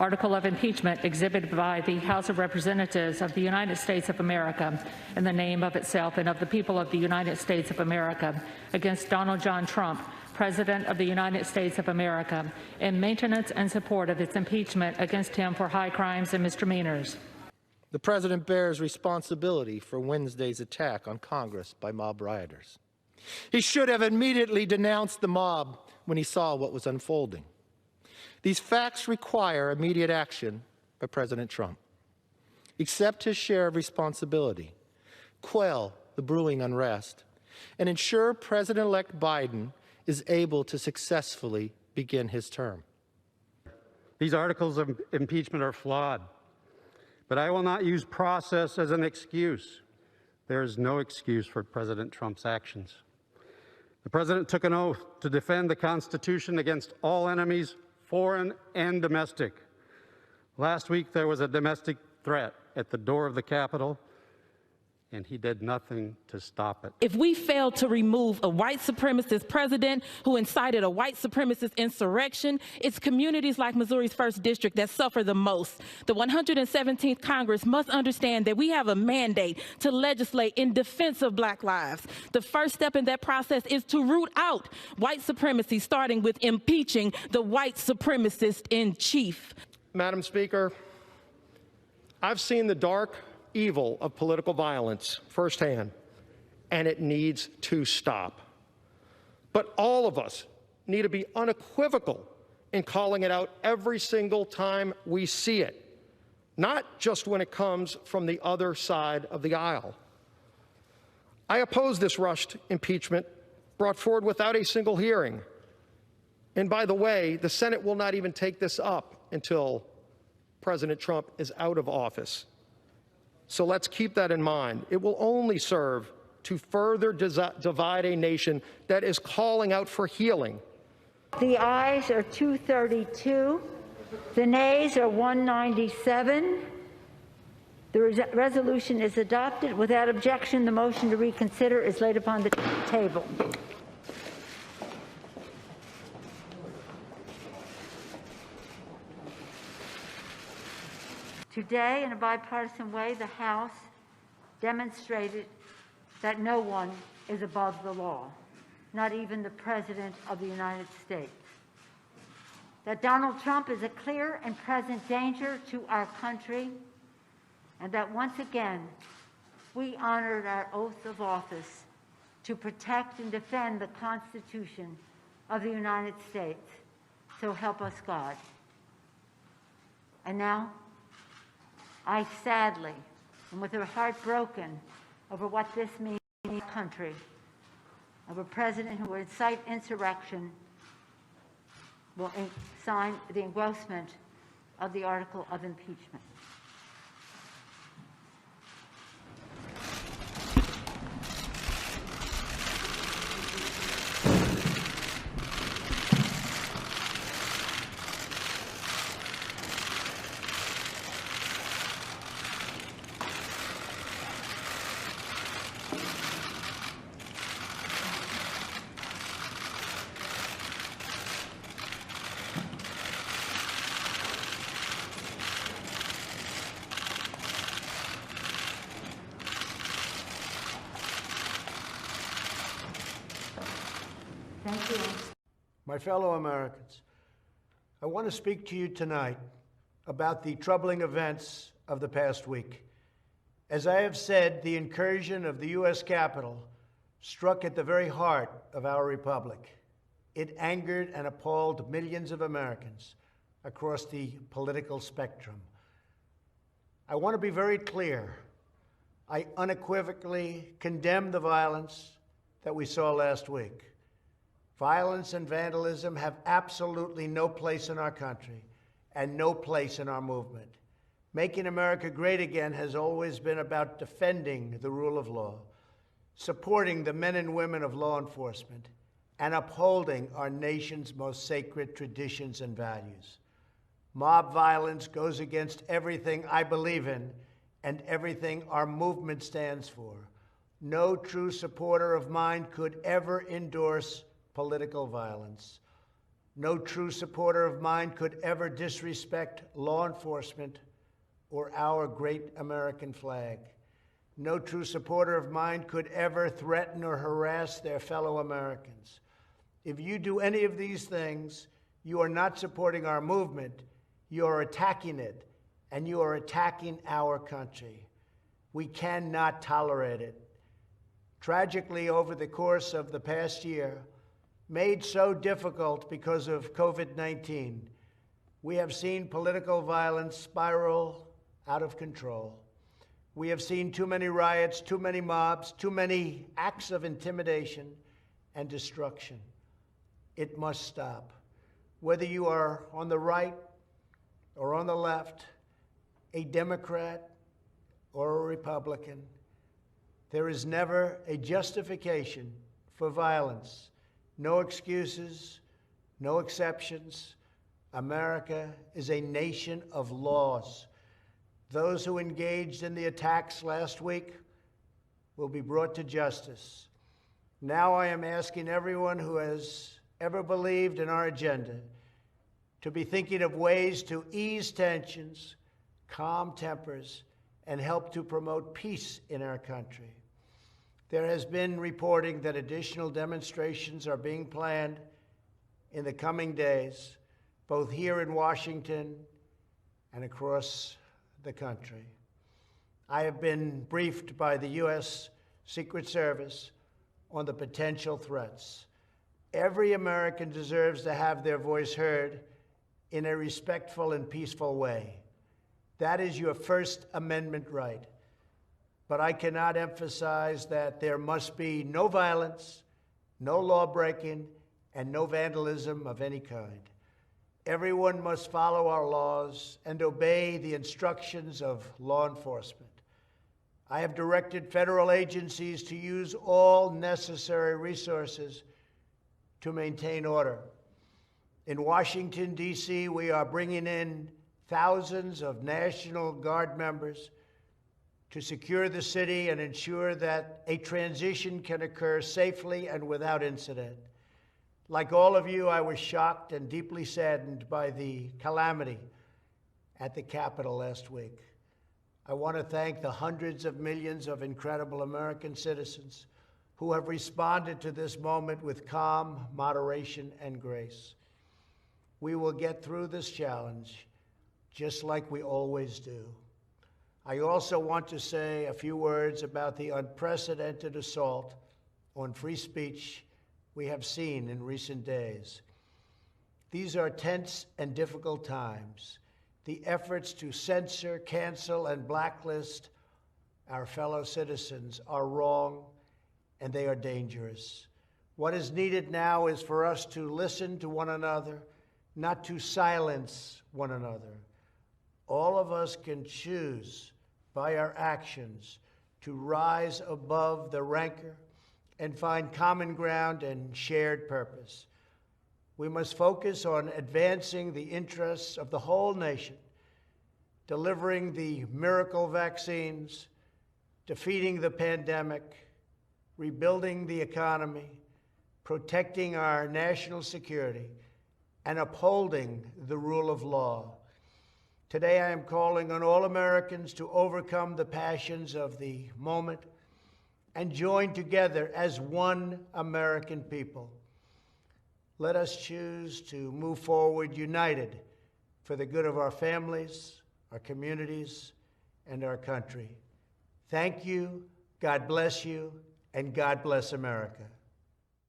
article of impeachment exhibited by the House of Representatives of the United States of America in the name of itself and of the people of the United States of America against Donald John Trump, President of the United States of America, in maintenance and support of its impeachment against him for high crimes and misdemeanors. The President bears responsibility for Wednesday's attack on Congress by mob rioters. He should have immediately denounced the mob when he saw what was unfolding. These facts require immediate action by President Trump. Accept his share of responsibility, quell the brewing unrest, and ensure President-elect Biden is able to successfully begin his term. These articles of impeachment are flawed, but I will not use process as an excuse. There is no excuse for President Trump's actions. The President took an oath to defend the Constitution against all enemies, foreign and domestic. Last week, there was a domestic threat at the door of the Capitol, and he did nothing to stop it. If we fail to remove a white supremacist president who incited a white supremacist insurrection, it's communities like Missouri's 1st District that suffer the most. The 117th Congress must understand that we have a mandate to legislate in defense of Black lives. The first step in that process is to root out white supremacy, starting with impeaching the white supremacist in chief. Madam Speaker, I've seen the dark evil of political violence firsthand, and it needs to stop. But all of us need to be unequivocal in calling it out every single time we see it, not just when it comes from the other side of the aisle. I oppose this rushed impeachment brought forward without a single hearing. And by the way, the Senate will not even take this up until President Trump is out of office. So let's keep that in mind. It will only serve to further divide a nation that is calling out for healing. The ayes are 232. The nays are 197. The resolution is adopted. Without objection, the motion to reconsider is laid upon the table. Today, in a bipartisan way, the House demonstrated that no one is above the law, not even the President of the United States. That Donald Trump is a clear and present danger to our country, and that once again, we honored our oath of office to protect and defend the Constitution of the United States. So help us God. And now, I sadly, and with a heart broken over what this means in the country, of a president who will incite insurrection, will sign the engrossment of the article of impeachment. Thank you. My fellow Americans, I want to speak to you tonight about the troubling events of the past week. As I have said, the incursion of the U.S. Capitol struck at the very heart of our republic. It angered and appalled millions of Americans across the political spectrum. I want to be very clear. I unequivocally condemn the violence that we saw last week. Violence and vandalism have absolutely no place in our country and no place in our movement. Making America great again has always been about defending the rule of law, supporting the men and women of law enforcement, and upholding our nation's most sacred traditions and values. Mob violence goes against everything I believe in and everything our movement stands for. No true supporter of mine could ever endorse political violence. No true supporter of mine could ever disrespect law enforcement or our great American flag. No true supporter of mine could ever threaten or harass their fellow Americans. If you do any of these things, you are not supporting our movement, you are attacking it, and you are attacking our country. We cannot tolerate it. Tragically, over the course of the past year, made so difficult because of COVID-19, we have seen political violence spiral out of control. We have seen too many riots, too many mobs, too many acts of intimidation and destruction. It must stop. Whether you are on the right or on the left, a Democrat or a Republican, there is never a justification for violence. No excuses, no exceptions. America is a nation of laws. Those who engaged in the attacks last week will be brought to justice. Now I am asking everyone who has ever believed in our agenda to be thinking of ways to ease tensions, calm tempers, and help to promote peace in our country. There has been reporting that additional demonstrations are being planned in the coming days, both here in Washington and across the country. I have been briefed by the U.S. Secret Service on the potential threats. Every American deserves to have their voice heard in a respectful and peaceful way. That is your First Amendment right. But I cannot emphasize that there must be no violence, no law-breaking, and no vandalism of any kind. Everyone must follow our laws and obey the instructions of law enforcement. I have directed federal agencies to use all necessary resources to maintain order. In Washington, D.C., we are bringing in thousands of National Guard members to secure the city and ensure that a transition can occur safely and without incident. Like all of you, I was shocked and deeply saddened by the calamity at the Capitol last week. I want to thank the hundreds of millions of incredible American citizens who have responded to this moment with calm, moderation, and grace. We will get through this challenge just like we always do. I also want to say a few words about the unprecedented assault on free speech we have seen in recent days. These are tense and difficult times. The efforts to censor, cancel, and blacklist our fellow citizens are wrong, and they are dangerous. What is needed now is for us to listen to one another, not to silence one another. All of us can choose by our actions to rise above the rancor and find common ground and shared purpose. We must focus on advancing the interests of the whole nation, delivering the miracle vaccines, defeating the pandemic, rebuilding the economy, protecting our national security, and upholding the rule of law. Today, I am calling on all Americans to overcome the passions of the moment and join together as one American people. Let us choose to move forward united for the good of our families, our communities, and our country. Thank you, God bless you, and God bless America.